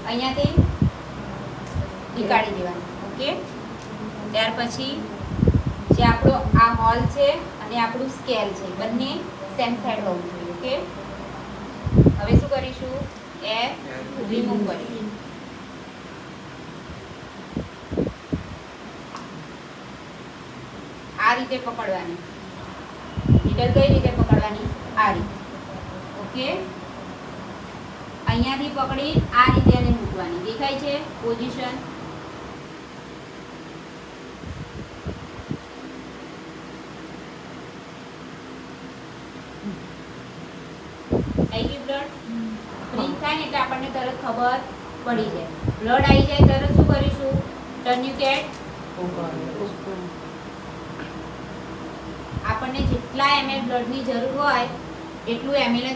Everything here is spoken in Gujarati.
અહીંયાથી નીકાળી દેવાનું. ઓકે, ત્યાર પછી જે આપણો આ હોલ છે અને આપણું સ્કેલ છે બંને સેમ સાઈડ હોવું જોઈએ. ઓકે, હવે શું કરીશું? એર રિમૂવ કરીશું. આ રીતે પકડવાની. નીડલ કઈ રીતે પકડવાની? આ રીતે. ઓકે, અહીંયાથી પકડી આ રીતે એને મૂકવાની. દેખાય છે પોઝિશન? આવી ગઈ બ્લડ? ફ્રીઝ થાય ને એટલે આપણને તરત ખબર પડી જાય. બ્લડ આવી જાય તરત શું કરીશું? ટર્ન્યુકેટ. આપણને જેટલા ml બ્લડની જરૂર હોય એટલું ml